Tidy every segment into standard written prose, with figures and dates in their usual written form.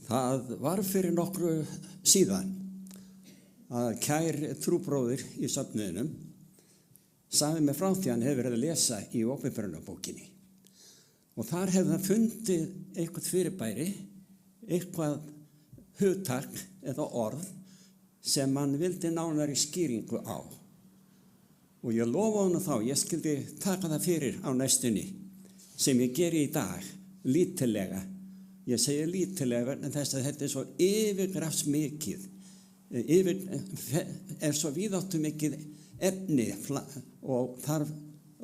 Það var fyrir nokkru síðan að kær trúbróðir í söfnuðinum sagði mér frá því hann hefur verið að lesa í Opinberunarbókinni. Og þar hefði hann fundið eitthvað fyrirbæri, eitthvað hugtak eða orð sem hann vildi nánari skýringu á. Og ég lofa honum þá, ég skildi taka það fyrir á næstunni, sem ég geri í dag, lítillega. Ég segi lítillega en þess að þetta svo yfirgrafsmikið, svo víðáttu mikið efni og þarf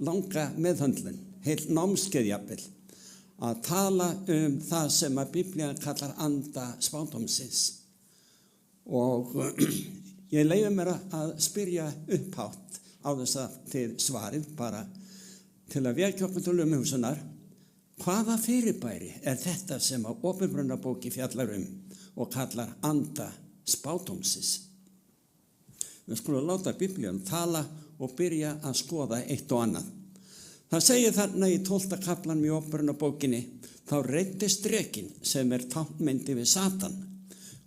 langa meðhöndlun, heilt námskeið jafnvel, að tala það sem að Biblían kallar anda spádómsins. Og ég leyfi mér að spyrja upphátt á þess að til svarið bara til að vekja okkur til umhugsunar. Hvaða fyrirbæri þetta sem að Opinberunarbókin fjallar og kallar anda spádómsins? Við skulum láta Biblíun tala og byrja að skoða eitt og annað. Það segir þarna í 12. kaflanum í Opinberunarbókinni, þá reiddist drekinn sem táknmyndi við Satan,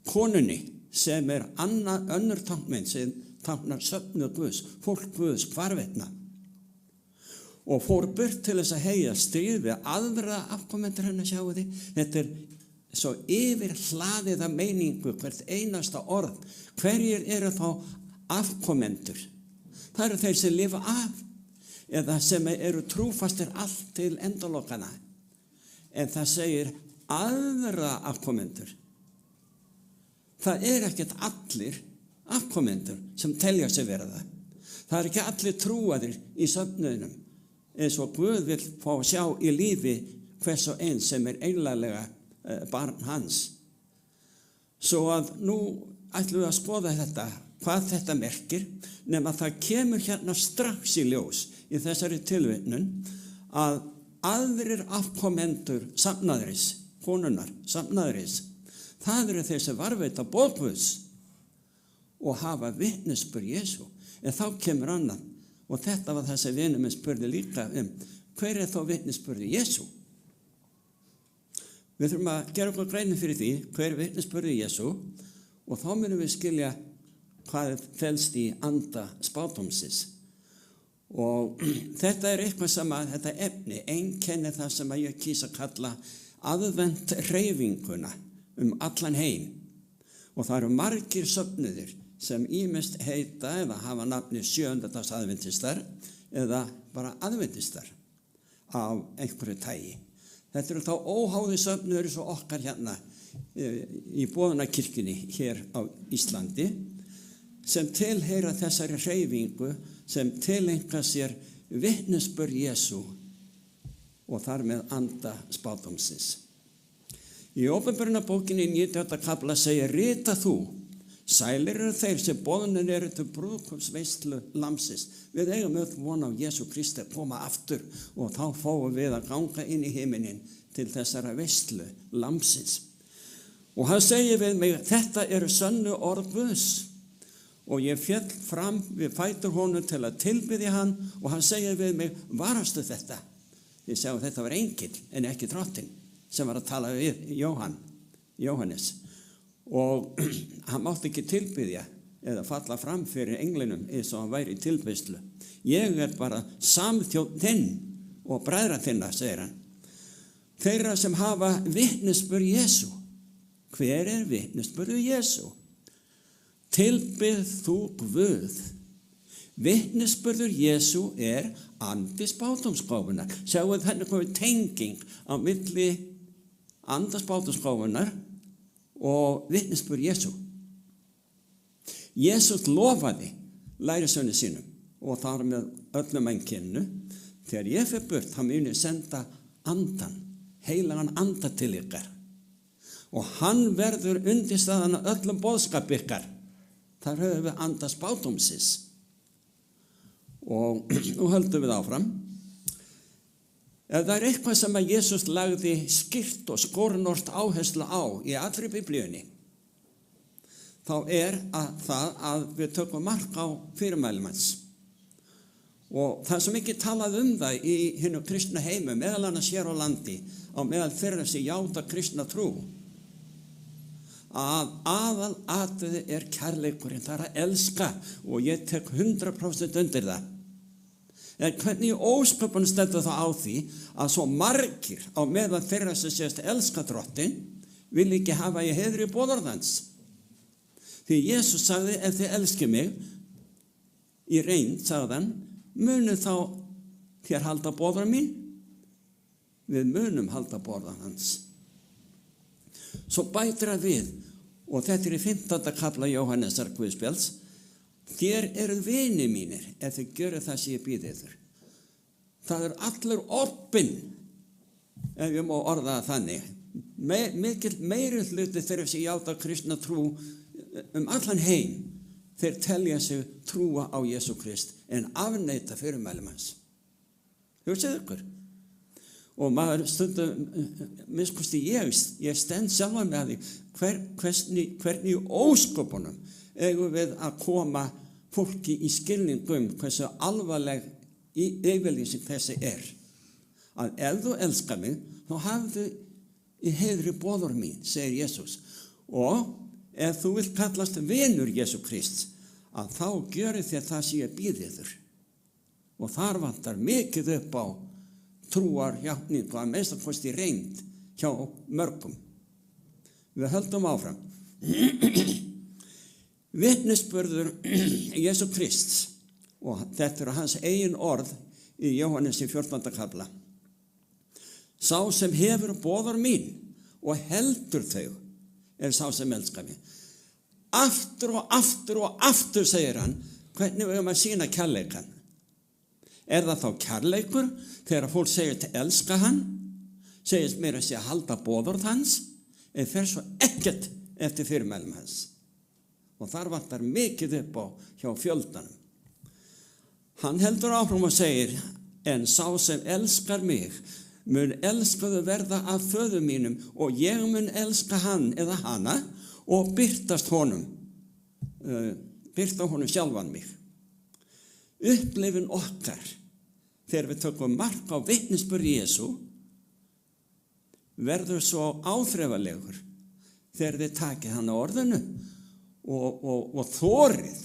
konunni sem önnur táknmynd sem táknar söfnuð Guðs, fólk Guðs, hvarvetna, og fór burt til þess að heyja stríð við aðra afkomendur hennar, sjáu þið. Þetta svo yfir hlaðið af meiningu, hvert einasta orð. Hverjir eru þá afkomendur? Það eru þeir sem lifa af, eða sem eru trúfastir allt til endalokana. En það segir aðra afkomendur. Það ekkert allir afkomendur sem telja sig vera það. Það ekki allir trúaðir í söfnuðinum, eins og Guð vil fá að sjá í lífi hvers og einn sem einlæglega barn hans. Svo að nú ætlum við að skoða þetta, hvað þetta merkir, nema það kemur hérna strax í ljós í þessari tilvitnun að aðrir afkomendur safnaðuris, konunnar safnaðuris, það eru þeir sem varðveita boð Guðs og hafa vitnisburð Jesú. En þá kemur annað. Og þetta var það sem vinur minn spurði líka hver þá vitnisburði Jesú? Við þurfum að gera okkur grein fyrir því hver vitnisburði Jesú og þá munum við skilja hvað felst í anda spádómsins. Og þetta eitthvað sem að þetta efni einkenni það sem að ég kýs að kalla aðvent hreyfinguna allan heim. Og það eru margir söfnuðir sem ýmist heita eða hafa nafni 7. dags aðventistar eða bara aðventistar af einhverju tagi. Þetta eru þá óháði söfnuður svo okkar hérna í boðunarkirkjunni hér á Íslandi sem tilheyra þessari hreyfingu sem tileinka sér vitnisburð Jesú og þar með anda spádómsins. Í Opinberunarbókinni í 19. kafla segir: Rita þú, sælir eru þeir sem boðnir eru til brúðkaupsveislu lamsins. Við eigum öll von á Jesú Kristi að koma aftur og þá fáum við að ganga inn í himinin til þessara veislu lamsins. Og hann segir við mig: þetta eru sönnu orð Guðs. Og ég féll fram við fætur honum til að tilbiðja hann og hann segir við mig: varastu þetta? Ég segi að þetta var engill en ekki drottinn sem var að tala við Jóhannes. Og hann mátti ekki tilbiðja eða falla fram fyrir englinum eins og hann væri í tilbiðslu. Ég bara samþjóð þinn og bræðra þinna, segir hann. Þeirra sem hafa vitnisburð Jesú. Hver vitnisburður Jesú? Tilbið þú Guð. Vitnisburður Jesú andi spádómsgáfunnar. Sjáu þannig komið tenging á milli anda spádómsgáfunnar og vitnisburð Jesú. Jesús lofaði lærisveinum sínum og þar með öllum einkennu þegar ég fer burt, hann muni senda andan, heilagan anda til ykkar og hann verður undirstaðan af öllum boðskap ykkar. Þar höfum við anda spádómsins. Og nú höldum við áfram. Ef það eitthvað sem að Jesús lagði skýrt og skórnort áherslu á í allri Biblíunni, þá það að við tökum mark á fyrirmælum hans. Og það sem ekki talað það í hinu kristna heimum, meðal annars hér á landi, á meðal þeirra sem játa kristna trú, að aðalatriði kærleikurinn, það að elska, og ég tek 100% undir það. En hvernig í ósköpunum stendur það á því að svo margir á meðan þeirra sem sést elska Drottinn vil ekki hafa í heiðri boðorð hans. Því Jesús sagði, ef þið elskið mig, í reynd, sagði hann, munu þá þér halda boðorð mín? Við munum halda boðorð hans. Svo bætir hann við, og þetta í 15. kafla Jóhannesar Guðspjalls, þér eru vinir mínir ef þið gjöru það sem ég býð yður. Það allur opinn, ef ég má orða það þannig. Mikil meiri hluti þeirra sem játa kristna trú allan heim, þeir telja sig trúa á Jesú Krist en afneita fyrirmælum hans. Hugsið ykkur. Og maður stundum, miskusti ég stend sjálfan með því, hvernig í ósköpunum eigum við að koma fólki í skilningum hversu alvarleg yfirlýsing þessi að ef þú elskar mig þá hafðu í heiðri boðorð mín, segir Jesús, og ef þú vilt kallast vinur Jesú Krist að þá gjöru þér það sem ég býð yður. Og þar vantar mikið upp á trúarjátningu að minnstakosti reynd hjá mörgum. Við höldum áfram. Vitnisburður Jesú Krists, og þetta eru hans eigin orð í Jóhannes í 14. kafla. Sá sem hefur boðorð mín og heldur þau sá sem elskar mig. Aftur og aftur og aftur, segir hann, hvernig við að sýna kærleikann. Það þá kærleikur þegar fólk segir til elska hann, segist mér að sé að halda boðorð hans, fer svo ekkert eftir fyrirmælum hans. Og þar vantar mikið upp á hjá fjöldanum. Hann heldur áfram og segir, en sá sem elskar mig mun elskaðu verða af föður mínum og ég mun elska hann eða hana og birta honum sjálfan mig. Upplifun okkar þegar við tökum mark á vitnisburði Jesú verður svo áþreifalegur þegar þið takið hann á orðinu og þorið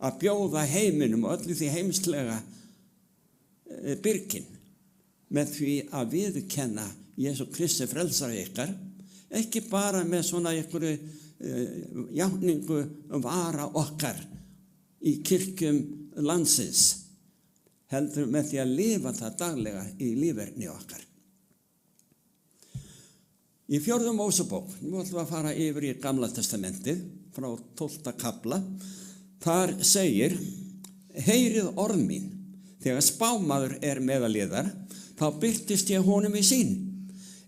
að bjóða heiminum og öllu því heimslega byrgin með því að viðurkenna Jesú Kristi frelsari ykkar, ekki bara með svona einhverju játningu vara okkar í kirkjum landsins, heldur með því að lifa það daglega í líferni okkar. Í 4. Mósebók, nú ætlum við að fara yfir í Gamla testamentið frá 12. kafla, þar segir, heyrið orð mín, þegar spámaður meðal yðar, þá birtist ég honum í sýn,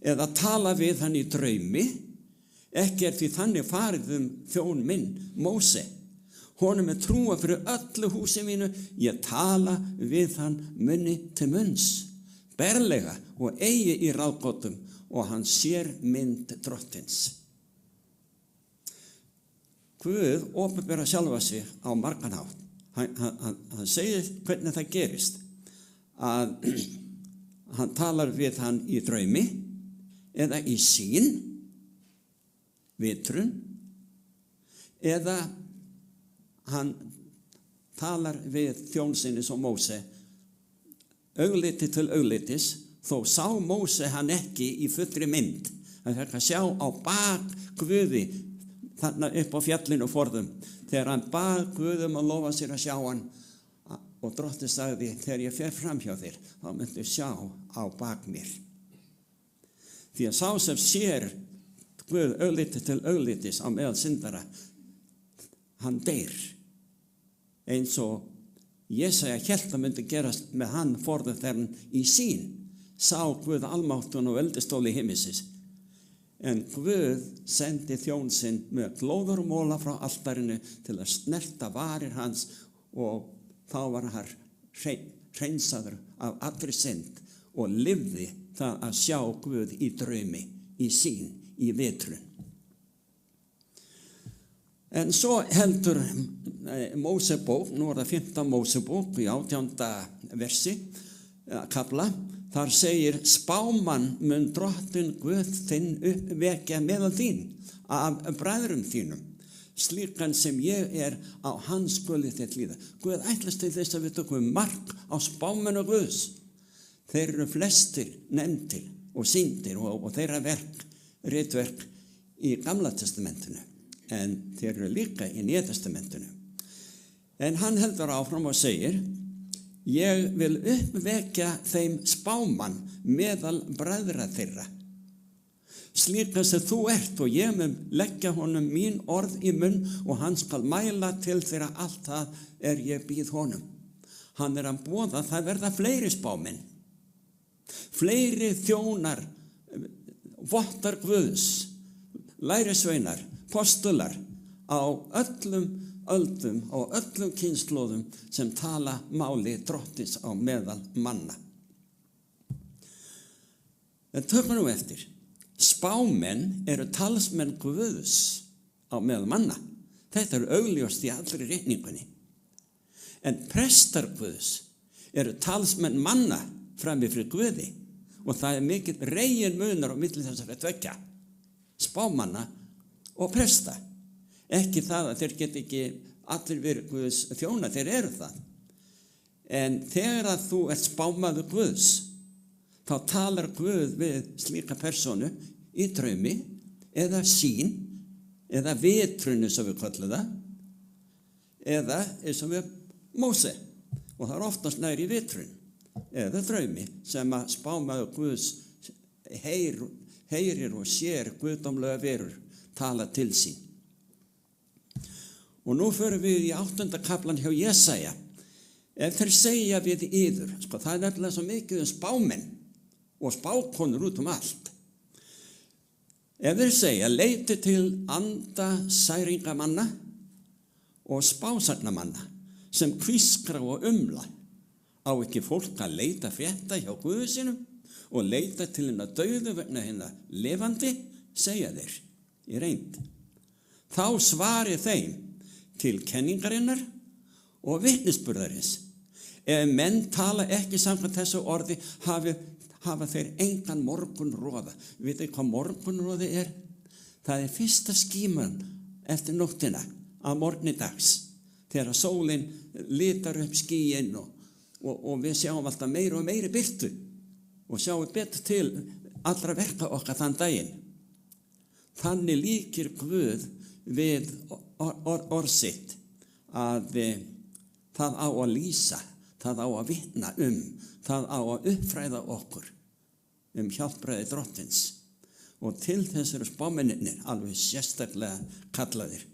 eða tala við hann í draumi, ekki því þannig farið þjón minn, Móse. Honum trúa fyrir öllu húsi mínu, ég tala við hann munni til munns, berlega og eigi í ráðgátum, og hann sér mynd Drottins. Guð opinbera sjálfa sig á margan hátt. Hann segir hvernig það gerist, að hann talar við hann í draumi eða í sýn, vitrun, eða hann talar við þjón sinni som Móse, augliti til auglitis, þó sá Móse hann ekki í fullri mynd. Hann fekk að sjá á bak Guði, þarna upp á fjallinu forðum, þegar hann bað Guðum að lofa sér að sjá hann, og Drottinn sagði, þegar ég fer fram hjá þér, þá myndu sjá á bak mér. Því að sá sem sér Guð augliti til auglitis á meðal syndara, hann deyr. Eins og Jesaja hélt að myndi gerast með hann forðum þegar hann í sýn sá Guð almáttun og veldistóli himmisins. En Guð sendi þjón sinn með glóðarmóla frá altarinu til að snerta varir hans, og þá var hann hreinsaður af allri synd og lifði það að sjá Guð í draumi, í sýn, í vitrun. En svo heldur Mósebók, nú það 15. Mósebók í 18. versi, kafla, Þar segir, spámann mun Drottinn Guð þinn uppvekja meðal þín af bræðrum þínum, slíkan sem ég á hans skuli þitt líða. Guð ætlast til þess að við tökum mark á spámennu Guðs. Þeir eru flestir nefndir og sýndir og þeirra ritverk í Gamla testamentinu, en þeir eru líka í Nýja testamentinu. En hann heldur áfram og segir, ég vil uppvekja þeim spámann meðal bræðra þeirra, slíka sem þú ert, og ég mun leggja honum mín orð í munn og hann skal mæla til þeirra allt það ég býð honum. Hann að boða það verða fleiri spámenn, fleiri þjónar, vottar Guðs, lærisveinar, postular á öllum öldum og öllum kynslóðum sem tala máli Drottins á meðal manna. En tökum nú eftir, spámenn eru talsmenn Guðs á meðal manna. Þetta augljóst í allri ritningunni. En prestar Guðs eru talsmenn manna frammi fyrir Guði, og það mikill regin munar á milli þessara tveggja, spámanna og presta. Ekki það að þeir geti ekki allir verið Guðs þjóna, þeir eru það. En þegar að þú ert spámaður Guðs, þá talar Guð við slíka persónu í draumi eða sýn eða vitrun eins og við köllum það, eða eins og við Móse, og það oftast nær í vitrun eða draumi sem að spámaður Guðs heyrir og sér guðdómlega verur tala til sín. Og nú förum við í 8. kaflan hjá Jesaja. Ef þeir segja við yður, það nefnilega svo mikið spámenn og spákonur út allt. Ef þeir segja, leiti til anda særingamanna og spásagnamanna sem hvískra og umla, á ekki fólk að leita frétta hjá Guði sínum og leita til hinna dauðu vegna hinna lifandi, segja þeir í reynd. Þá svari þeim til kenningarinnar og vitnisburðarins. Ef menn tala ekki samkvæmt þessu orði, hafa þeir engan morgunroða. Vitið hvað morgunroði er? Það fyrsta skíman eftir nóttina að morgni dags, þegar sólin litar upp skýin og við sjáum alltaf meiri og meiri birtu og sjáum betur til allra verka okkar þann daginn. Þannig líkir Guð við orð sitt að það á að lýsa, það á að vitna það á að uppfræða okkur hjálpræði Drottins, og til þess eru spámennirnir alveg sérstaklega kallaðir.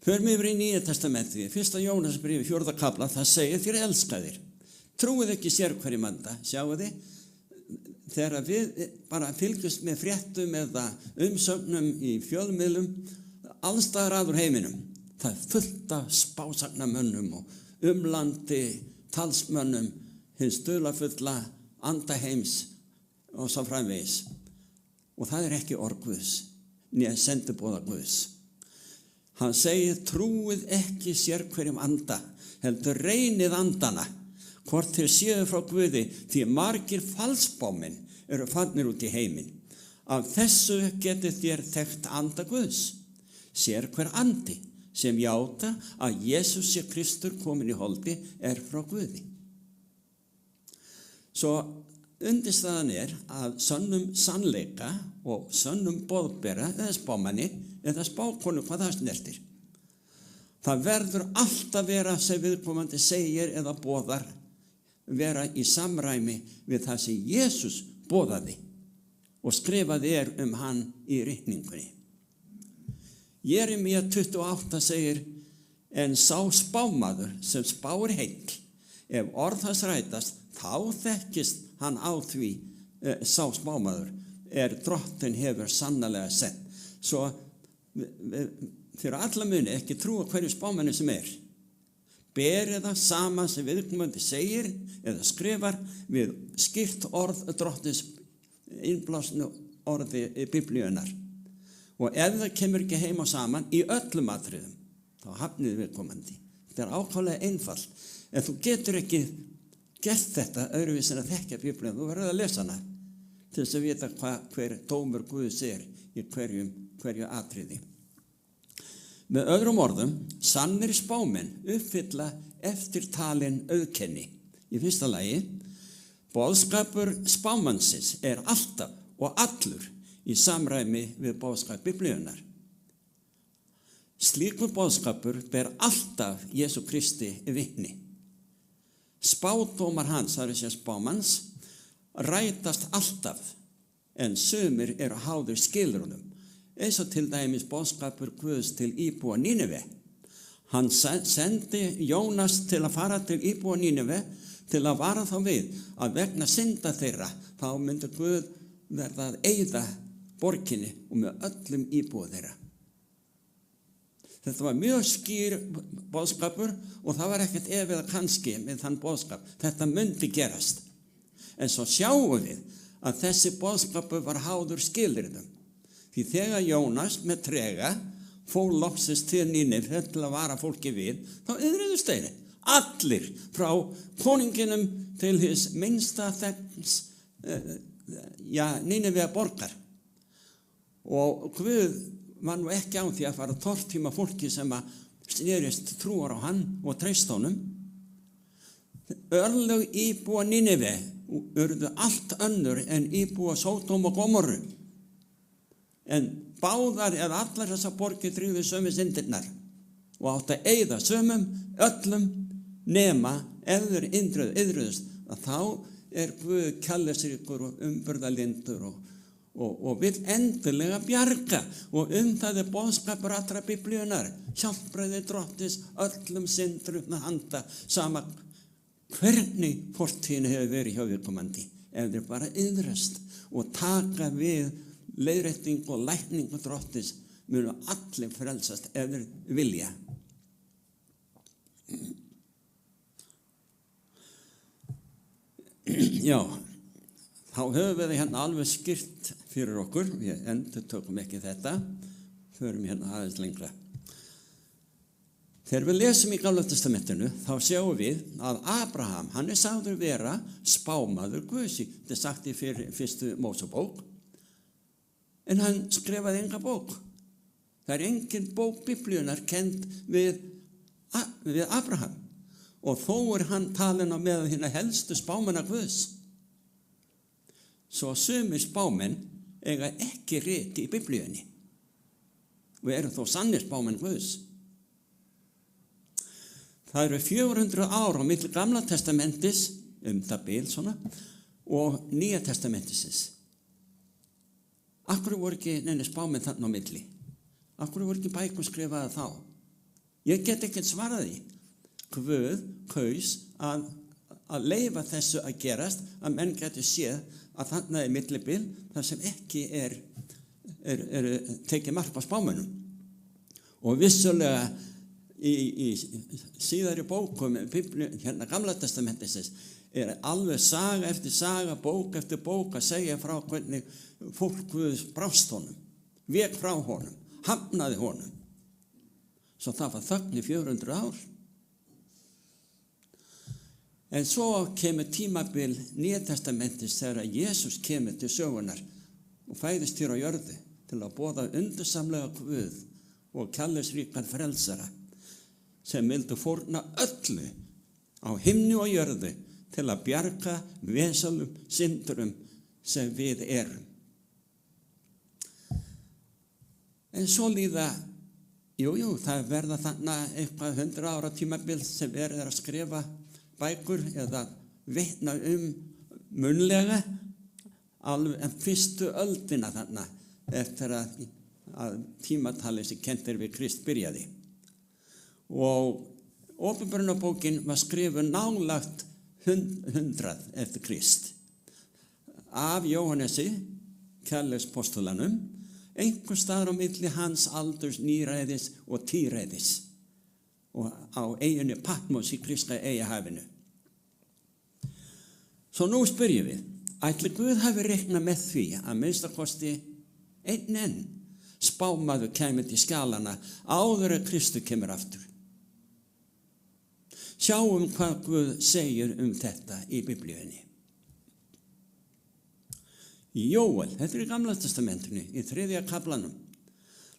Förum yfir í Nýja testamentið, 1. Jónasbréfi 4. kafla, það segir, þér elskaðir, trúið ekki sérhverjum anda, sjáu þið, þegar við bara fylgjumst með fréttum eða umsögnum í fjölmiðlum allstaðar að úr heiminum, það fullt af spásagnamönnum og umlandi talsmönnum hins dularfulla andaheims og svo framvegis, og það ekki orð Guðs né sendiboða Guðs. Hann segir, trúið ekki sérhverjum anda, heldur reynið andana, hvort þeir séu frá Guði, því margir falsspámenn eru farnir út í heiminn. Af þessu getið þér þekkt anda Guðs. Sérhver andi sem játa að Jesús sé Kristur komin í holdi frá Guði. Svo undirstaðan að sönnum sannleika og sönnum boðbera eða spámanni eða spákonu, hvað það snertir. Það verður alltaf vera sem viðkomandi segir eða boðar, vera í samræmi við það sem Jesús boðaði og skrifaði hann í ritningunni. Jeremía 28 segir, en sá spámaður sem spáir heill, ef orð hans rætast, þá þekkist hann á því, sá spámaður, Drottinn hefur sannarlega sent. Svo fyrir alla muni ekki trúa hverju spámanni sem berið það sama sem viðkomandi segir eða skrifar við skýrt orð Drottins, innblásnu orði Biblíunnar. Og ef það kemur ekki heim og saman í öllum atriðum, þá hafnið viðkomandi. Þetta ákaflega einfalt. En þú getur ekki gert þetta öðruvísi en að þekkja Biblíuna. Þú verður að lesa hana til þess að vita hver dómur Guðs í hverju atriði. Með öðrum orðum, sannir spámenn uppfylla eftirtalin auðkenni. Í fyrsta lagi, boðskapur spámannsins alltaf og allur í samræmi við boðskap Biblíunnar. Slíkur boðskapur ber alltaf Jesú Kristi vitni. Spádómar hans, það segja spámanns, rætast alltaf, en sumir eru háður skilyrðum, eins og til dæmis boðskapur Guðs til íbúa Nínive. Hann sendi Jónas til að fara til íbúa Nínive til að vara þá við að vegna synda þeirra, þá myndi Guð verða að eyða borginni og með öllum íbúa þeirra. Þetta var mjög skýr boðskapur og það var ekkert ef eða kannski með þann boðskap. Þetta myndi gerast. En svo sjáum við að þessi boðskapur var háður skilyrðum. Því þegar Jónas með trega fór loksins til Nínive til að vara fólki við, þá iðruðust þeir. Allir frá konunginum til hins minnsta þegns Nínive borgar. Og Guð var nú ekki á því að fara tortíma fólki sem að snerist trúar á hann og treyst honum. Örlög íbúa Nínive urðu allt önnur en íbúa Sódóm og Gomorru. En báðar eða allar þessar borgir tryggðu sömu syndirnar og áttu að eyða sömum öllum nema ef þeir iðruðust að þá Guð kærleiksríkur og umburðarlyndur og vill endilega bjarga og það boðskapur allra Biblíunnar. Hjálpræði Drottins öllum syndrum handa sama hvernig fortíðin hefur verið hjá viðkomandi. Ef þeir bara iðrast og taka við leiðrétting og lækningu Drottins munu allir frelsast ef þeir vilja. Já, þá höfum við hérna alveg skýrt fyrir okkur, við endurtökum ekki þetta, förum hérna aðeins lengra. Þegar við lesum í Gamla testamentinu, þá sjáum við að Abraham, hann sagður vera spámaður Guðs. Þetta sagt í fyrstu Mósebók, en hann skrifaði enga bók. Það engin bók Biblíunnar kennd við Abraham, og þó hann talinn á meðal hina helstu spámanna Guðs. Svo sumir spámenn eiga ekki rit í Biblíunni og eru þó sannir spámenn Guðs. Það eru 400 ár á milli Gamla testamentis, það bil svona, og Nýja testamentisins. Af hverju voru ekki neini spámenn þarna á milli? Af hverju voru ekki bækur skrifaði þá? Ég get ekkert svarað því. Guð kaus að leyfa þessu að gerast, að menn geti séð að þarna millibil þar sem ekki er tekið mark á spámönnum. Og vissulega í síðari bókum hérna Gamla testamentisins alveg saga eftir saga, bók eftir bók að segja frá hvernig fólk Guðs brást honum, vék frá honum, hafnaði honum. Svo það var þögn í 400 ár. En svo kemur tímabil Nýja testamentis þegar Jesús kemur til sögunar og fæðist hér á jörðu til að boða undursamlega Guð og kærleiksríkan frelsara sem vildu fórna öllu á himni og jörðu til að bjarga vesalum syndurum sem við erum. En svo líða, það verða þannig eitthvað 100 ára tímabil sem verið að skrifa bækur eða vitna munnlega alveg fyrstu öldina þarna eftir að tímatalið sem kennt við Krist byrjaði. Og Åpenbarunarbókin var skrifuð nálagt 100 eftir Krist af Jóhannesi, kærleikspostulanum, einhvers staðar á milli hans aldurs níræðis og tíræðis og á eyjunni Patmos í gríska eyjahafinu. Svo nú spyrjum við, ætli Guð hafi reiknað með því að minnstakosti enn spámaður kæmi til skjalana áður en Kristur kemur aftur. Sjáum hvað Guð segir þetta í Biblíunni. Í Jóel, þetta í Gamla testamentinu, í 3. kaflanum.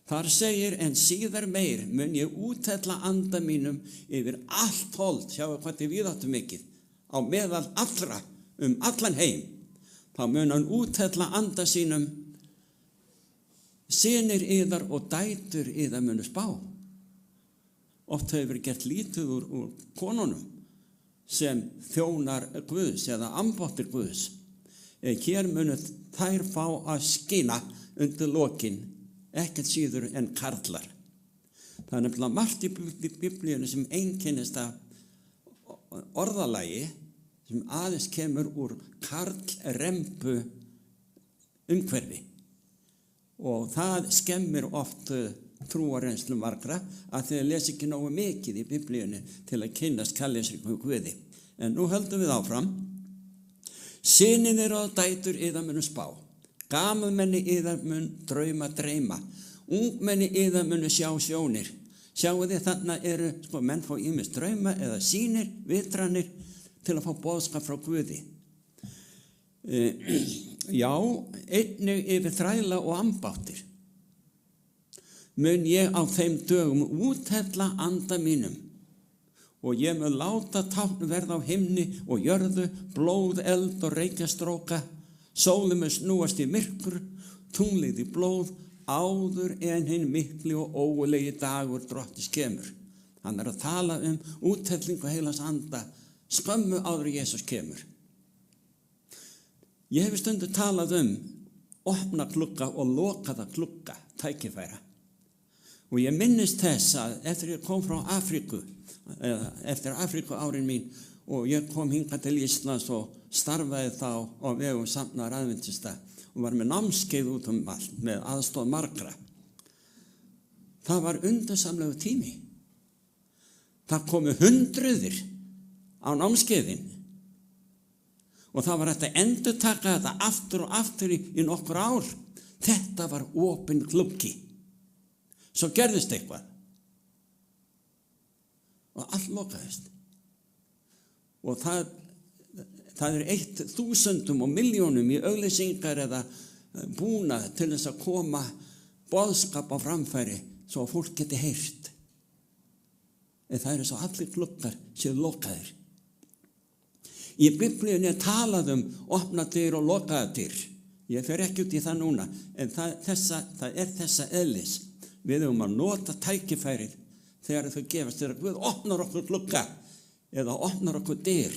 Þar segir, en síðar meir mun ég úthella anda mínum yfir allt hold, sjáu hvað þið víðáttu mikið, á meðal allra, allan heim. Þá mun hann úthella anda sínum, synir yðar og dætur yðar munu spá. Oft hefur verið gert lítið úr konunum sem þjónar Guðs eða ambáttir Guðs. Hér munu þær fá að skína undir lokin, ekkert síður en karlar. Það er nefnilega margt í Biblíunni sem einkennist af orðalagi sem aðeins kemur úr karlrembu umhverfi. Og það skemmir oft trúarreynslu margra að þeir lesa ekki nógu mikið í Biblíunni til að kynnast kærleiksríkum Guði. En nú höldum við áfram. Synir og dætur yðar munu spá, gamalmenni yðar mun dreyma, ungmenni yðar munu sjá sjónir. Sjáu þið þarna eru, menn fá ýmist drauma eða sýnir, vitranir til að fá boðskap frá Guði. Já, einnig yfir þræla og ambáttir. Mun ég á þeim dögum úthella anda mínum og ég mun láta tákn verða á himni og jörðu, blóð, eld og reykjastróka, sólin mun snúast í myrkur, tunglið í blóð, áður en hinn mikli og ógulegi dagur Drottins kemur. Hann að tala úthellingu heilags anda skömmu áður Jesús kemur. Ég hef stundu talað opna glugga og lokaða glugga, tækifæra. Og ég minnist þess að eftir ég kom frá Afríku, eftir Afríku árin mín og ég kom hingað til Íslands og starfaði þá á vegum Safnaðar Aðventista og var með námskeið út allt með aðstoð margra. Það var undursamlegu tími. Það komu hundruðir á námskeiðin og það var hægt að endurtaka þetta aftur og aftur í nokkur ár. Þetta var opinn gluggi. Svo gerðist eitthvað og allt lokaðist. Og það 1.000 og milljónum í auglýsingar eða búnað til þess að koma boðskap á framfæri svo að fólk geti heyrt. En það svo allir gluggar séu lokaðir. Í Biblíunni talað opna dyr og lokaða dyr. Ég fer ekki út í það núna, en það þessa eðlis. Við höfum að nota tækifærið þegar þau gefast, þegar Guð opnar okkur glugga eða opnar okkur dyr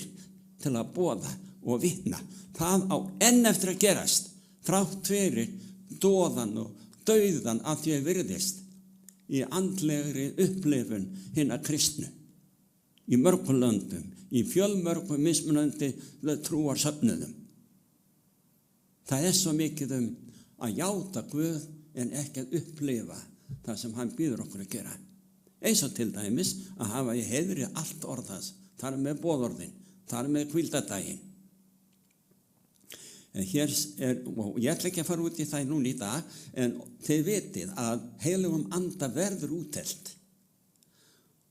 til að boða og vitna. Það á enn eftir að gerast, þrátt fyrir doðan og dauðan að því virðist í andlegri upplifun hinna kristnu. Í mörgum löndum, í fjölmörgum mismunandi trúarsöfnuðum. Það svo mikið að játa Guð en ekki að upplifa það sem hann býður okkur að gera. Eins og til dæmis að hafa í heiðri allt orðans, þar með boðorðin, þar með hvíldardaginn. En hér og ég ætla ekki að fara út í það núna í dag, en þið vitið að heilugum anda verður útelt.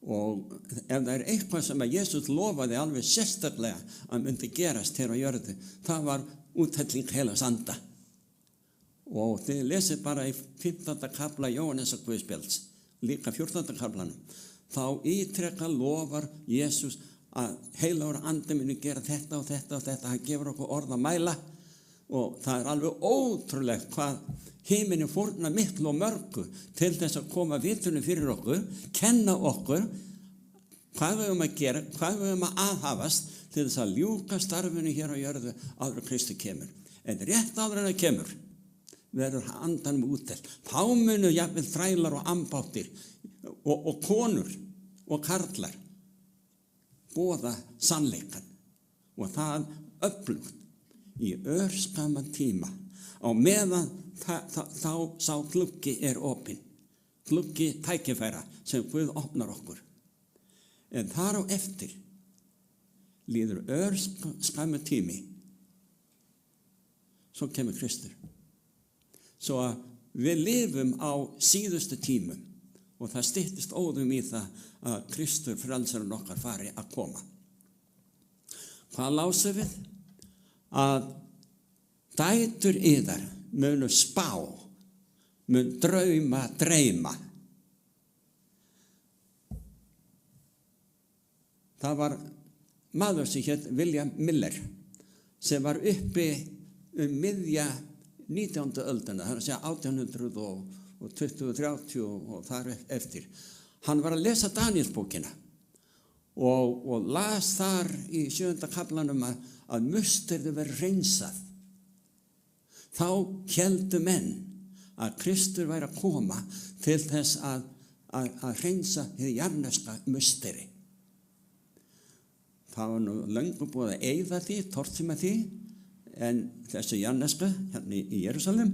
Og ef það eitthvað sem að Jesús lofaði alveg sérstaklega að myndi gerast hér á jörðu, það var úthelling heilags anda. Og þið lesið bara í 15. kafla Jóhannesar Guðspjalls, líka 14. kaflanum, þá ítrekka lofar Jesús að heilagur andi muni gera þetta og þetta og þetta. Hann gefur okkur orð að mæla og það alveg ótrúlegt hvað himinin fórna miklu og mörgu til þess að koma vitunum fyrir okkur, kenna okkur hvað við höfum að gera, hvað við höfum að aðhafast til þess að ljúka starfinu hér á jörðu áður en Kristur kemur. En rétt áður en það kemur verður andanum útdelt. Þá munu jafnvel þrælar og ambáttir og konur og karlar boða sannleikann og það öflugt í örskamman tíma á meðan þá sá gluggi opinn, gluggi tækifæra sem Guð opnar okkur. En þar á eftir líður örskamman tími, svo kemur Kristur. Svo að við lifum á síðustu tímum og það styttist óðum í það að Kristur frelsarinn okkar fari að koma. Hvað lásum við? Að dætur yðar munu spá, mun dreyma. Það var maður sem hét William Miller sem var uppi miðja 19. öldina, það er að segja 1820, 30 og þar eftir. Hann var að lesa Daníelsbókina og las þar í 7. kaflanum að mustirðu verið hreinsað. Þá héldu menn að Kristur væri að koma til þess að hreinsa hið jarneska musteri. Það var nú löngu búið að eyða því, tortíma því, en þessu jarneska hérna í Jerúsalem,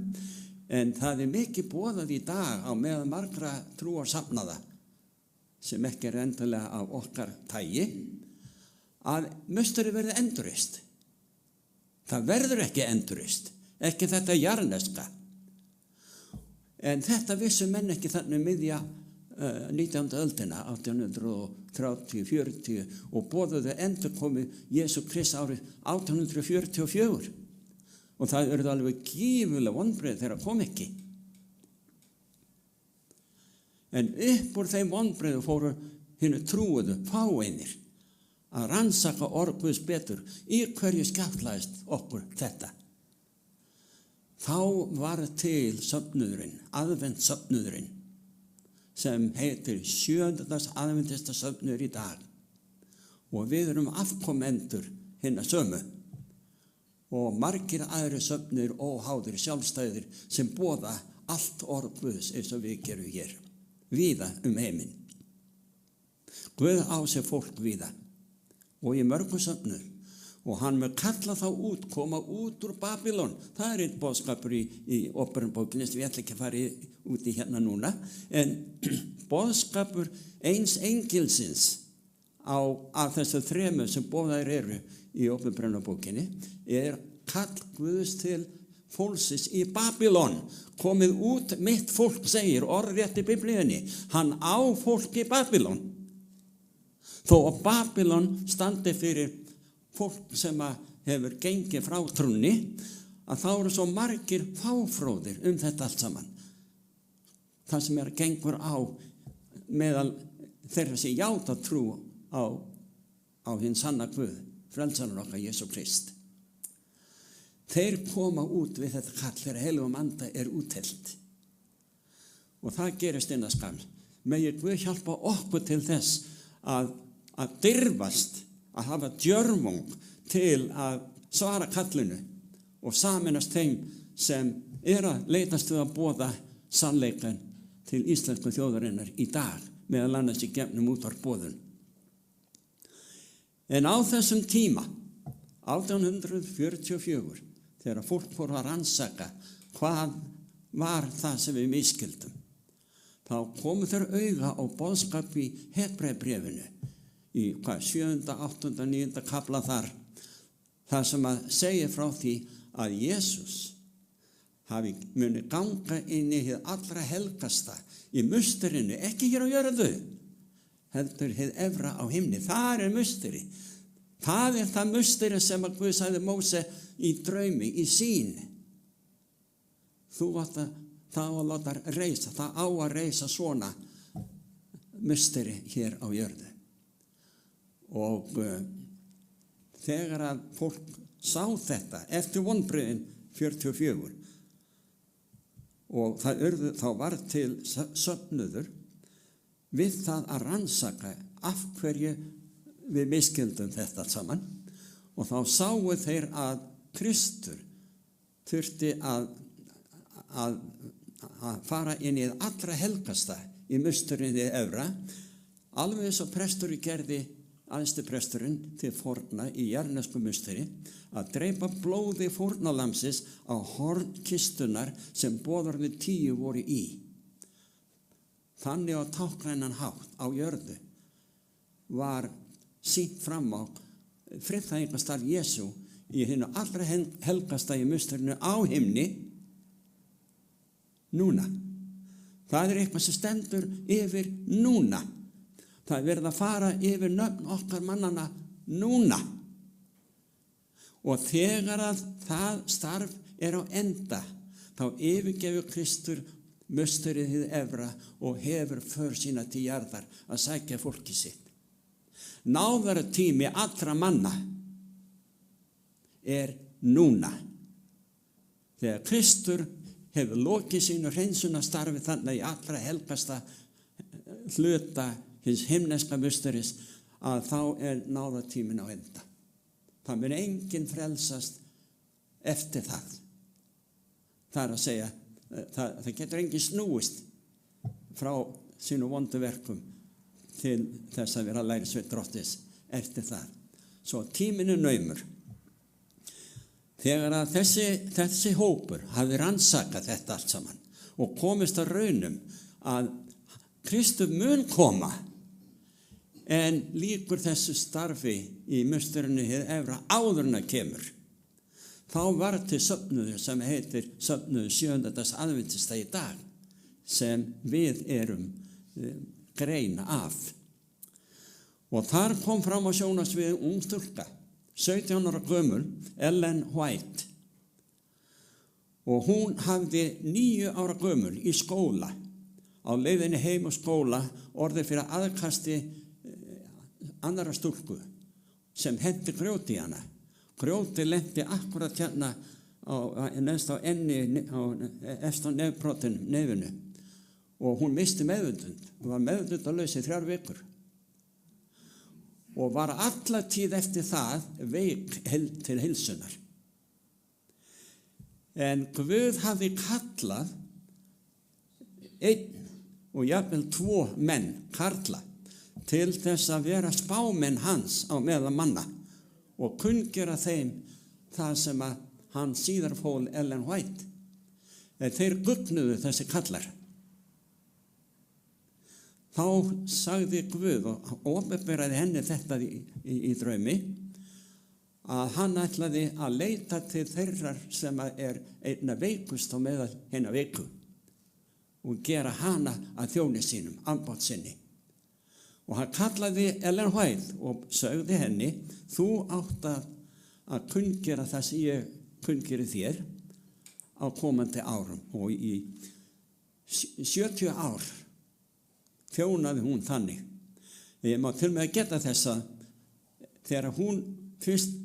en það er mikið boðað í dag á meðan margra trúarsafnaða sem ekki er endilega af okkar tagi, að musteri verði endurreist. Það verður ekki endurreist, ekki þetta jarneska. En þetta vissu menn ekki þannig miðja 19. öldina, 1830, 40 og boðuðu endurkomu Jesú Krist árið 1844. Og það eru alveg gífurleg vonbrigði þegar það kom ekki. En upp úr þeim vonbrigði fóru hinu trúuðu fáeinir að rannsaka orð Guðs betur. Í hverju skjátlaðist okkur þetta? Þá var til söfnuðurinn, aðventssöfnuðurinn, sem heitir 7. aðventista söfnuður í dag. Og við erum afkomendur hinna sömu. Og margir aðri söfnuður óháðir sjálfstæðir sem boða allt orð Guðs eins og við gerum hér. Víða heiminn. Guð á sér fólk víða. Og í mörgum söfnuður. Og hann mun kalla þá út, koma út úr Babylon. Það er einn boðskapur í Óperubókinni, við ætlum ekki að fara út í hérna núna. En boðskapur eins engilsins af þessu þremu sem boðaðir eru í Óperubókinni er kall Guðs til fólksins í Babylon. Komið út mitt fólk, segir orðrétt í Biblíunni. Hann á fólk í Babylon. Þó að Babylon standi fyrir fólk sem hefur gengið frá trúnni, að þá eru svo margir fáfróðir þetta allt saman. Það sem gengur á meðal þeirra sem játa trú á hinn sanna Guð, frelsarinn okkar Jesú Krist. Þeir koma út við þetta kall þegar heilugum anda er úthellt. Og það gerist innan skam. Megi Guð hjálpa okkur til þess að dirfast, að hafa djörfung til að svara kallinu og sameinast þeim sem að leitast við að boða sannleikann til íslensku þjóðarinnar í dag, meðal annars í gegnum útvarpsboðun. En á þessum tíma, 1844, þegar fólk fór að rannsaka hvað var það sem við misskildum, þá komu þeir auga á boðskap í Hebreabréfinu, í 7., 8., 9. kafla þar sem að segja frá því að Jesús muni ganga inn í hið allra helgasta í musterinu, ekki hér á jörðu, heldur hið efra á himni. Það er musteri. Það er það musteri sem að Guð sagði Móse í draumi, í sýn. Það á að láta reisa, það á að reisa svona musteri hér á jörðu. Og þegar að fólk sá þetta eftir vonbrigðin 44 og þá var til söfnuður við það að rannsaka af hverju við misskildum þetta saman, og þá sáu þeir að Kristur þurfti að fara inn í allra helgasta í musterinu efra, alveg eins og prestur gerði, æðsti presturinn til forna í jarnesku musteri, að dreipa blóði fórnalamsins á horn kistunar sem boðarnir 10 voru í. Þannig á táknrænan hátt á jörðu var sýnt fram á friðþægingarstarf Jesú í hinu allra helgasta í musterinu á himni núna. Það eitthvað sem stendur yfir núna. Það verið að fara yfir nöfn okkar mannana núna. Og þegar að það starf á enda, þá yfirgefur Kristur musturinn hið efra og hefur för sína til jarðar að sækja fólki sitt. Náðartími allra manna núna. Þegar Kristur hefur lokið sínu hreinsunarstarfi þannig í allra helgasta hluta hins himneska musturis, að þá náðartíminn á enda. Það mun enginn frelsast eftir það. Það að segja, það getur enginn snúist frá sínu vondu verkum til þess að vera lærisveinn Drottins eftir það. Svo tíminn naumur. Þegar að þessi hópur hafi rannsakað þetta allt saman og komist að raunum að Kristur mun koma, en líkur þessu starfi í musturinu hið efra áður en að kemur, þá var til söfnuður sem heitir söfnuður 7. aðventista í dag, sem við erum grein af. Og þar kom fram á sjónarsviði ung stúlka, 17 ára gömul, Ellen White. Og hún hafði 9 ára gömul í skóla, á leiðinni heim og skóla, orðið fyrir aðkasti annara stúlku sem henti grjóti í hana. Grjóti lenti akkurat hérna neðst á enni, efst á nefinu, og hún misti meðvitund. Hún var meðvitundalaus í 3 vikur og var alla tíð eftir það veik til heilsunar. En Guð hafði kallað 1 og jafnvel 2 menn, karla, til þess að vera spámenn hans á meðal manna og kunngera þeim það sem að hann síðar fól Ellen White. Þeir guggnuðu þessi kallar. Þá sagði Guð og opinberaði henni þetta í draumi, að hann ætlaði að leita til þeirra sem einna veikust á meðal hinna veiku og gera hana að þjóni sínum, ambátt sinni. Og hann kallaði Ellen White og sagði henni, þú átt að kunngera það sem ég kunngeri þér á komandi árum. Og í 70 ár þjónaði hún þannig. Ég má til með að geta þess að þegar hún fyrst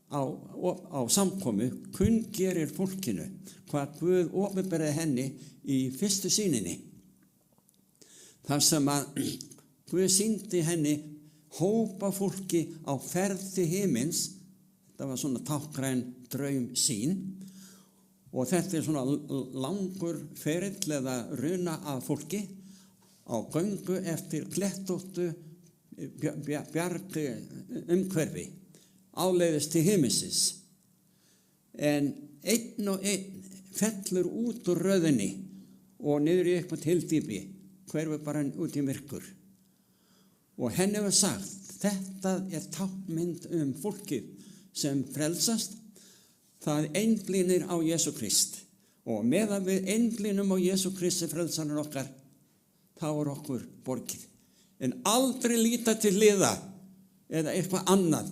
á samkomu kunngerir fólkinu hvað Guð opinberaði henni í fyrstu sýninni. Þar sem að Guð sýndi henni hópa fólki á ferð til himins. Það var svona tákgræn draum sín, og þetta svona langur ferill eða runa af fólki á göngu eftir klettóttu bjargi umhverfi áleiðis til himinsins. En einn og einn fellur út úr röðinni og niður í eitthvað hyldýpi, hverfur bara út í myrkur. Og henni var sagt, þetta táknmynd fólkið sem frelsast, það einblínir á Jesú Krist. Og meðan við einblínum á Jesú Krist sem frelsarinn okkar, þá okkur borgið. En aldrei líta til hliða eða eitthvað annað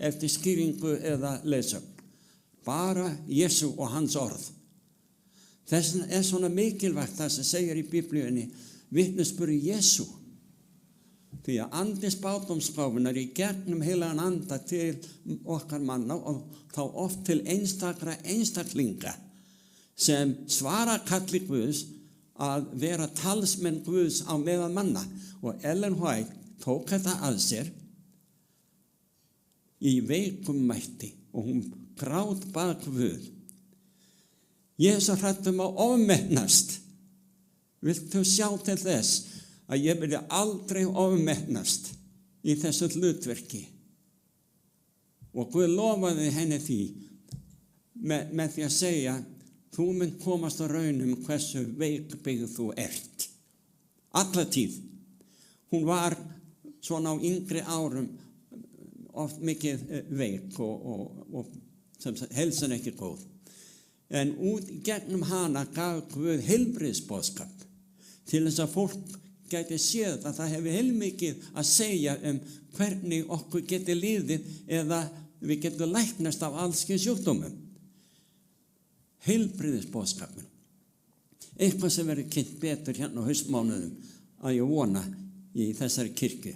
eftir skýringu eða leiðsögn. Bara Jesú og hans orð. Þess vegna svona mikilvægt það sem segir í Biblíunni, vitnisburður Jesú. Því að andi spádómsgáfunar í gegnum heilagan anda til okkar manna og þá oft til einstaklinga sem svara kalli Guðs að vera talsmenn Guðs á meðal manna. Og Ellen White tók þetta að sér í veikum mætti og hún grátbað Guð. Ég er svo hrædd að ofmetnast. Viltu sjá til þess að ég vilja aldrei ofmetnast í þessu hlutverki? Og Guð lofaði henni því með því að segja, þú mun komast á raunum hversu veikbyggð þú ert. Alla tíð. Hún var svona á yngri árum oft mikið veik og heilsan ekki góð. En út gegnum hana gaf Guð heilbrigðisboðskap til þess að fólk gæti séð að það hefur heilmikið að segja hvernig okkur geti liðið eða við getum læknast af alls kyns sjúkdómum. Heilbrigðisboðskapur. Eitthvað sem verður kynnt betur hérna á haustmánuðum að ég vona í þessari kirkju.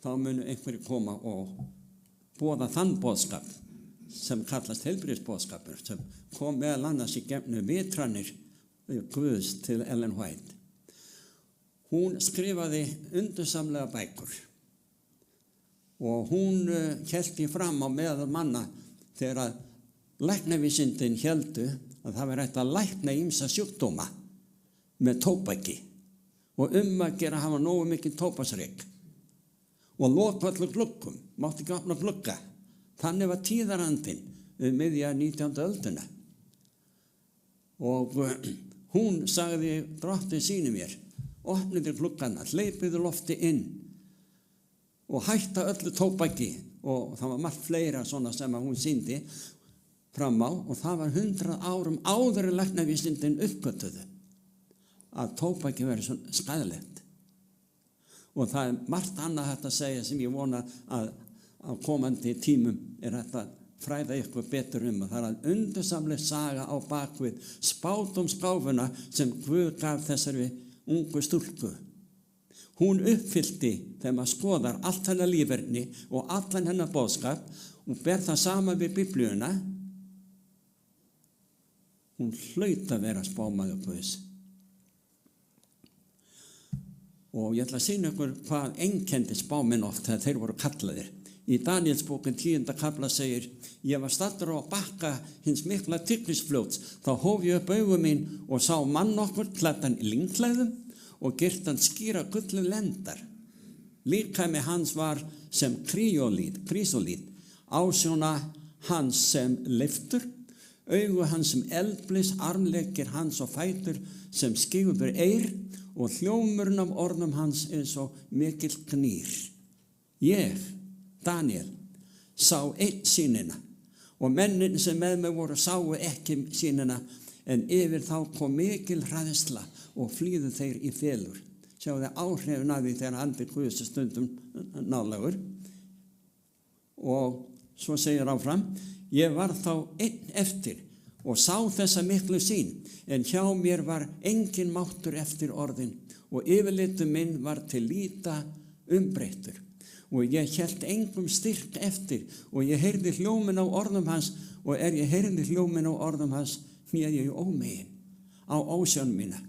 Þá munu einhverju koma og boða þann boðskap sem kallast heilbrigðisboðskapur, sem kom meðal annars í gegnum vitranir Guðs til Ellen White. Hún skrifaði undursamlega bækur og hún hélt í fram á meðal manna þegar að læknavísindin héldu að það var hægt að lækna ýmsa sjúkdóma með tóbaki og að gera hafa nógu mikið tóbaksreyk og loka allir gluggum, mátti ekki opna glugga. Þannig var tíðarandinn miðja 19. öldina. Og hún sagði drottinn síni mér, opniði gluggana, hleypiði lofti inn og hætta öllu tóbaki. Og það var margt fleira svona sem hún sýndi fram á og það var 100 árum áður en læknavísindin uppgötvuðu að tóbaki verið svona skaðlegt. Og það margt annað hægt að segja sem ég vona að á komandi tímum hægt að fræða ykkur betur og það að undursamleg saga á bakvið spádómsgáfuna sem Guð gaf þessari ungu stúlku. Hún uppfyllti þegar maður skoðar allt hennar líferni og allan hennar boðskap og ber það saman við Biblíuna. Hún hlaut að vera spámaður Guðs. Og ég ætla að sýna ykkur hvað einkenndi spámenn oft þegar þeir voru kallaðir. Í Daníelsbókin 10. kafla segir: ég var staddur á bakka hins mikla Tigrisfljóts, þá hóf ég upp augu mín og sá mann okkur klæddan í lyngklæðum og girtan skíra gullu lendar. Líkami hans var sem krísolít, ásjóna hans sem leiftur, augu hans sem eldblis, armleggir hans og fætur sem skífur eir og hljómurinn af orðum hans eins og mikill gnýr. Ég, Daniel, sá einn sýnina og mennin sem með mig voru sáu ekki sýnina en yfir þá kom mikil hræðsla og flýðu þeir í felur. Sjáðu áhrifin af því þegar andi Guðs stundum nálægur. Og svo segir áfram: ég var þá einn eftir og sá þessa miklu sýn, en hjá mér var engin máttur eftir orðin og yfirlitum minn var til líta umbreyttur. Og ég hélt engum styrk eftir og ég heyrði hljóminn á orðum hans og ég heyrði hljóminn á orðum hans hné ég ómegin á ósjón mína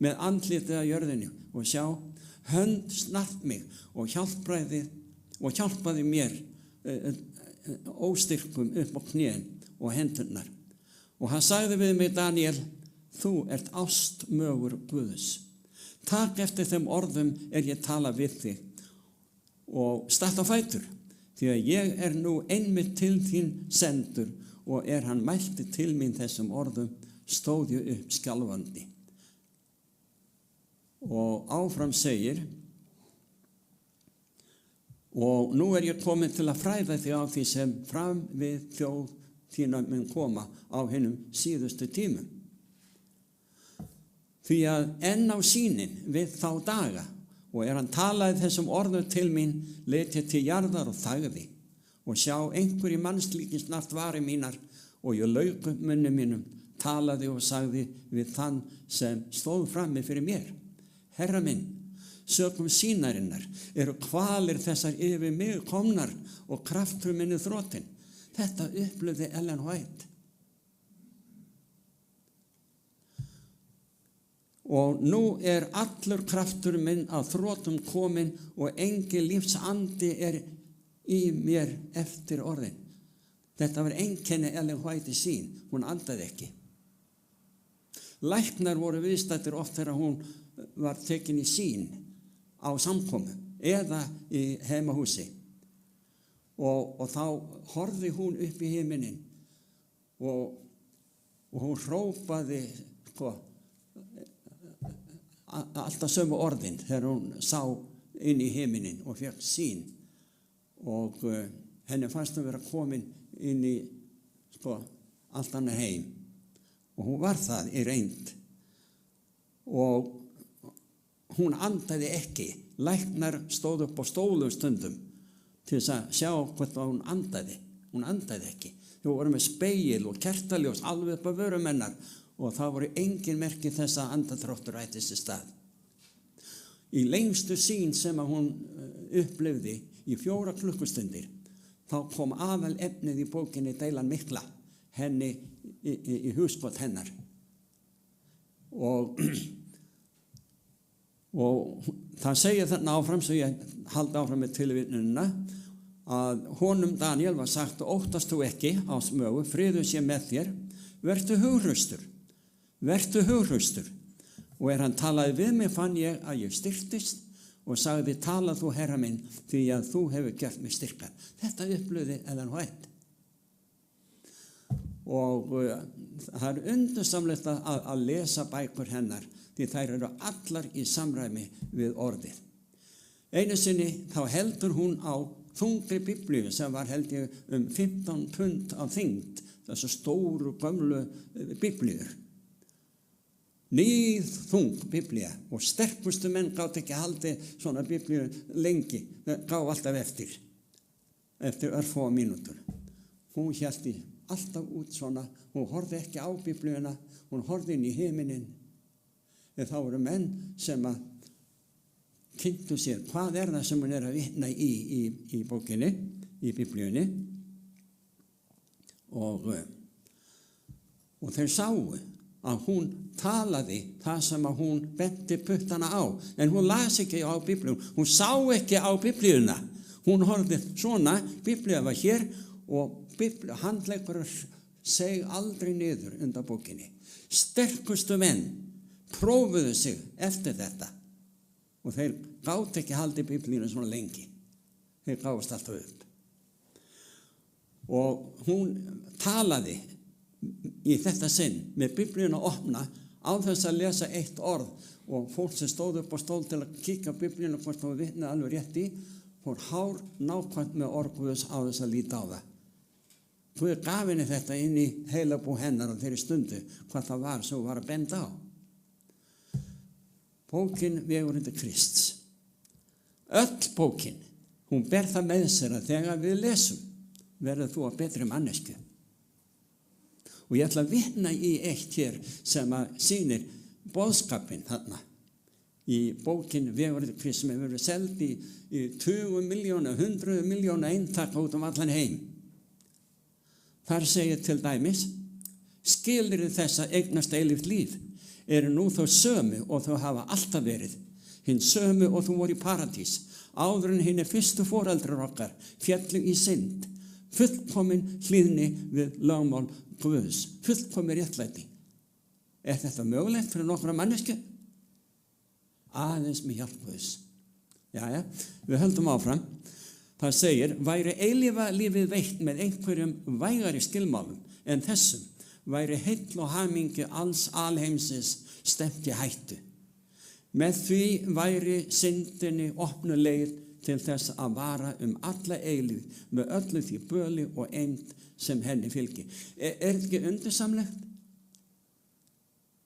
með andlitið á jörðinu og sjá, hönd snart mig og hjálpaði mér óstyrkum upp á knén og hendurnar. Og hann sagði við mig: Daniel, þú ert ástmögur Guðs. Takk eftir þeim orðum ég tala við þig og statt á fætur, því að ég nú einmitt til þín sendur. Og hann mælti til mín þessum orðum, stóð ég upp skjálfandi. Og áfram segir: og nú ég komin til að fræða þig á því sem fram við þjóð þína mun koma á hinum síðustu tímum. Því að enn á sýnin við þá daga, og hann talaði þessum orðum til mín, leit ég til jarðar og þagði, og sjá, einhverju mannslíki snart varir mínar, og ég lauk upp munni mínum, talaði og sagði við þann sem stóð frammi fyrir mér: Herra minn, sökum sýnarinnar kvalir þessar yfir mig komnar og kraftur minni þrotin. Þetta upplifði Ellen White. Og nú allur kraftur minn að þrotum komin og engin lífsandi í mér eftir orðin. Þetta var einkenni Ellen White sín, hún andaði ekki. Læknar voru viðstættir oft þegar hún var tekin í sín á samkomu eða í heimahúsi. Og þá horfði hún upp í himinin og hún hrópaði alltaf sömu orðin þegar hún sá inn í himinin og fékk sýn. Og henni fannst að vera komin inn í allt annað heim. Og hún var það í reynd. Og hún andaði ekki. Læknar stóð upp á stólum stundum til þess að sjá hvort hún andaði. Hún andaði ekki. Þau voru með spegil og kertaljós alveg upp á vörum hennar og það voru engin merki þess að andadráttur ætti sér stað. Í lengstu sýn sem að hún upplifði í 4 klukkustundir, þá kom aðal efnið í bókinni Deilan mikla henni í hugskot hennar. Og það segir þarna áfram, svo ég haldi áfram með tilvitnunina, að honum Daniel var sagt: óttast þú ekki á Smögu, friður sé með þér, vertu hughröstur. Og hann talaði við mig, fann ég að ég styrktist og sagði: tala þú, herra minn, því að þú hefur gert mig styrkan. Þetta upplifði Ellen White. Og það undursamlegt að lesa bækur hennar, því þær eru allar í samræmi við orðið. Einu sinni þá heldur hún á þungri biblíu sem var held ég 15 pund á þyngd, þessu stóru gömlu biblíur. Níðþung biblía, og sterkustu menn gátt ekki haldið svona biblíu lengi, gáð alltaf eftir örfáa mínútur. Hún hélt alltaf út svona, hún horfði ekki á biblíuna, hún horfði inn í himininn. Þá voru menn sem að kynntu sér hvað það sem hún að vitna í bókinni, í biblíunni, og þeir sáu að hún talaði það sem að hún benti puttana á, en hún las ekki á biblíun, hún sá ekki á biblíuna, hún horfði svona, biblíu var hér og handleggur seg aldrei niður undan bókinni. Sterkustu menn prófuðu sig eftir þetta og þeir gátt ekki haldið biblíuna svona lengi, þeir gáðast alltaf upp. Og hún talaði í þetta sinn með biblíuna opna á þess að lesa eitt orð, og fólk sem stóð upp á stól til að kíkja á biblíuna hvort það vitnaði alveg rétt í, fór hár nákvæmt með orð Guðs á þess að líta á það. Guð gaf henni þetta inn í heilabú hennar á þeirri stundu hvað það var sem var að benda á. Bókin Vegurinn til Krists. Öll bókin, hún ber það með sér að þegar við lesum verður þú að betri mannesku. Og ég ætla að vitna í eitt hér sem að sýnir boðskapinn þarna í bókin Vegurinn til Krists sem hefur verið seld í 20 miljóna, 100 miljóna eintaka út allan heim. Þar segir til dæmis: skilyrði þess að eignast eilíft líf eru nú þó sömu og þau hafa alltaf verið, hinn sömu og þú voru í paradís, áður en hinni fyrstu foreldrar okkar féllu í synd, fullkomin hlýðni við lögmál Guðs, fullkomin réttlæti. Er þetta mögulegt fyrir nokkra mannesku? Aðeins með hjálp Guðs. Jæja, við höldum áfram. Það segir: væri eilífa lífið veitt með einhverjum vægari skilmálum en þessum, væri heill og hamingju alls alheimsins stefnt í hættu. Með því væri syndinni opnu leið til þess að vara alla eilífð með öllu því böli og eymd sem henni fylgir. Er þetta ekki undursamlegt?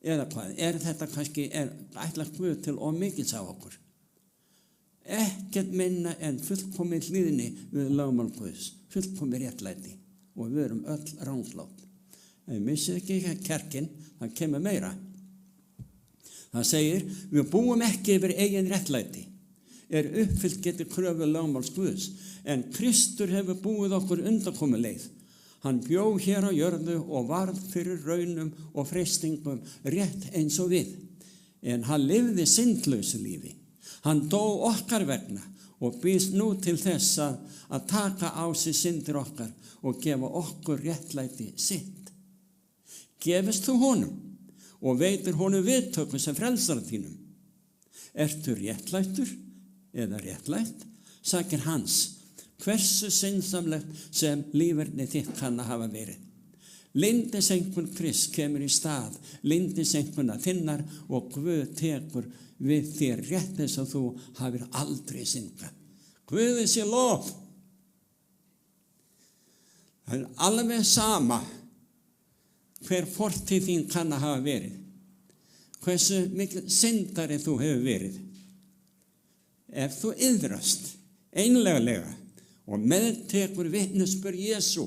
Eða hvað? Er þetta kannski ætlar Guð til of mikils af okkur? Ekkert minna en fullkomin hlýðni við lögmál Guðs, fullkomin réttlæti, og við erum öll ranglátt. En við missum ekki kjarkinn, það kemur meira. Það segir: við búum ekki yfir eigin réttlæti, uppfyllt getur kröfu lögmáls Guðs, en Kristur hefur búið okkur undankomuleið. Hann bjó hér á jörðu og varð fyrir raunum og freistingum rétt eins og við, en hann lifði syndlausu lífi. Hann dó okkar vegna og býðst nú til þess að taka á sig syndir okkar og gefa okkur réttlæti sitt. Gefist þú honum og veitir honum viðtöku sem frelsara þínum? Ertu réttlættur eða réttlætt? Sakir hans, hversu syndsamlegt sem líferni þitt kann að hafa verið. Lindisengun Krist kemur í stað lindisenkuna þinnar og Guð tekur við þér rétt þess að þú hafir aldrei syndað. Guði sé lof. Það er alveg sama hver fortíð þín kann að hafa verið, hversu mikil syndari þú hefur verið. ef þú iðrast einlega og meðtekur vitnisburð Jesú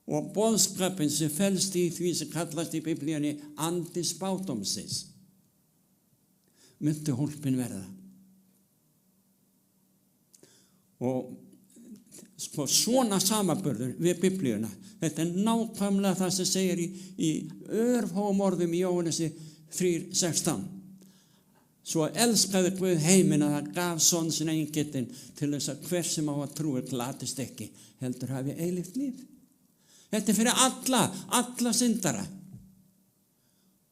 og boðskapinn sem felst í því sem kallast í Biblíunni andi spádómsins, myndi hólpin verða. Og svona samanburður við Biblíuna, þetta nákvæmlega það sem segir í örfáum orðum í Jóhannesi 3:16. Svo elskaði Guð heiminn að það gaf son sinn eingetinn til þess að hver sem á að trúi glatist ekki, heldur hafi eilíft líf. Þetta fyrir alla syndara.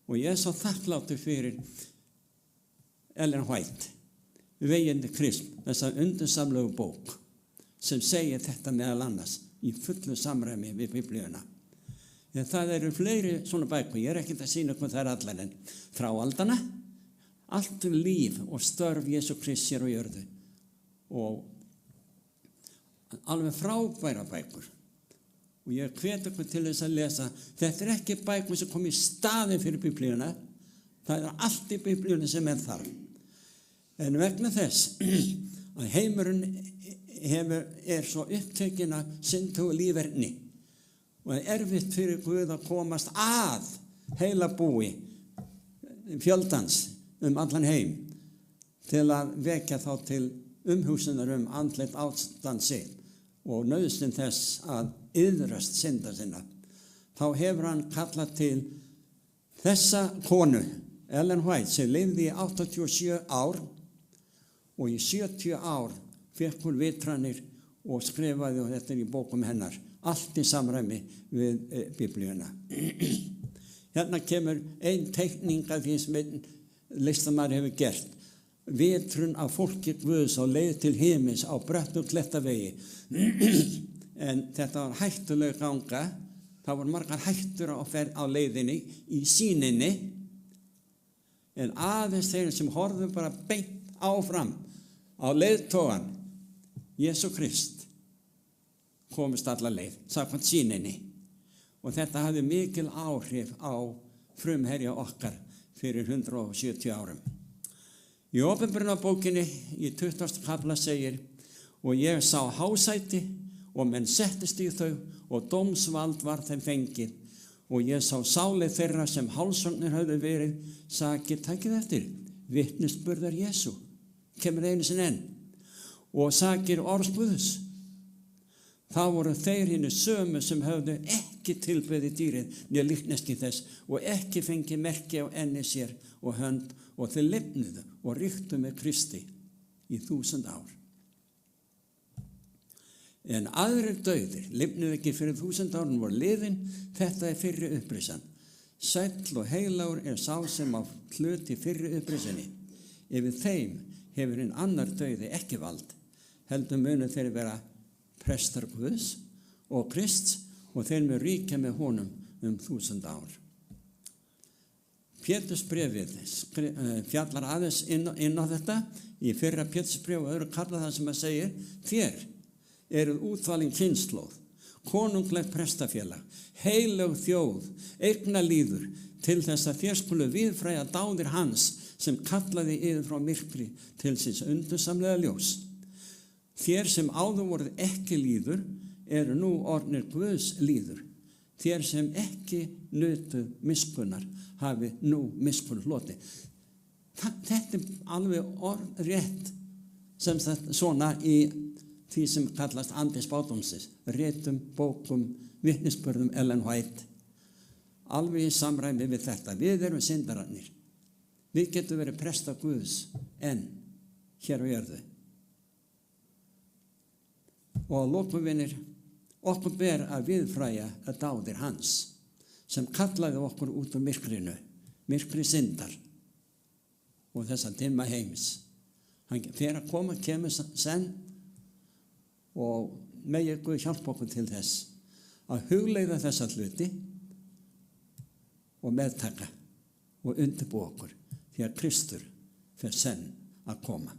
Og ég er svo þakkláttur fyrir Ellen White, Veginn til Krist, þessa undursamlegu bók sem segir þetta meðal annars í fullu samræmi við Biblíuna. En það eru fleiri svona bækur, ég er ekkert að sýna hvað það er allar, en frá aldana, allt líf og störf Jesú Krist hér á jörðu og alveg frábæra bækur. Og ég hvet ykkur til þess að lesa, þetta er ekki bækur sem kom í staðinn fyrir Biblíuna, það er allt í Biblíunni sem er þar. En vegna þess að heimurinn er svo upptekinn af synd og líferni og það er erfitt fyrir Guð að komast að heila búi fjöldans allan heim til að vekja þá til umhugsunar andlegt ástand sitt og nauðsyn þess að iðrast synda sinna. Þá hefur hann kallað til þessa konu, Ellen White, sem lifði í 87 ár og í 70 ár fékk hún vitranir og skrifaði, og þetta er í bókum hennar, allt í samræmi við Biblíuna. Hérna kemur ein teikning af því sem einn listamaður hefur gert. Vitrun af fólki Guðs á leið til himins á brött og klettavegi. En þetta var hættuleg ganga. Það voru margar hættur á leiðinni í sýninni. En aðeins þeir sem horfðu bara beint áfram á leiðtogan Jesú Krist komist alla leið, samkvæmt sýninni. Og þetta hafði mikil áhrif á frumherja okkar fyrir 170 árum. Í Opinberunarbókinni í 20. kafla segir: og ég sá hásæti og menn settist í þau og dómsvald var þeim fengið og ég sá sálið þeirra sem hálssognir höfðu verið sakir, takið eftir, vitnisburðar Jesú, kemur einu sinni enn, og sakir orðs Guðs. Það voru þeir hinni sömu sem höfðu ekki tilbeðið dýrið né líkneski þess og ekki fengið merki á enni sér og hönd og þeir lifnuðu og ríktu með Kristi í 1000 ár. En aðrir dauðir lifnuðu ekki fyrir 1000 árum voru liðin, þetta er fyrri upprisan. Sæll og heilagur er sá sem á hluti fyrri upprisinni. Yfir þeim hefur hinn annar dauði ekki vald, heldur munu þeir vera prestar Guðs og Krists og þeir mun ríkja með honum 1000 ár. Pétursbréfið fjallar aðeins inn á þetta í fyrra Pétursbréf og öðru kafla það sem að segir: þér eruð útvalin kynslóð, konunglegt prestafélag, heilög þjóð, eignalýður, til þess að þér skulu viðfræja dáðir hans sem kallaði yður frá myrkri til síns undursamlega ljós. Þér sem áður voruð ekki lýður eru nú orðnir Guðs lýður. Þér sem ekki nutu miskunnar hafi nú miskunn hloti. Þetta er alveg orðrétt sem þetta svona í því sem kallast andi spádómsins, ritum, bókum, vitnisburðum Ellen White. Alveg í samræmi við þetta. Við erum syndararnir. Við getum verið presta Guðs en hér á jörðu. Og að lokum vinir, okkur ber að viðfræja að dáðir hans sem kallaði okkur út úr myrkrinu, myrkri syndar og þessa dimma heims. Hann fer að koma, kemur senn og megi Guð hjálpa okkur til þess að hugleiða þessa hluti og meðtaka og undirbúa okkur því að Kristur fer senn að koma.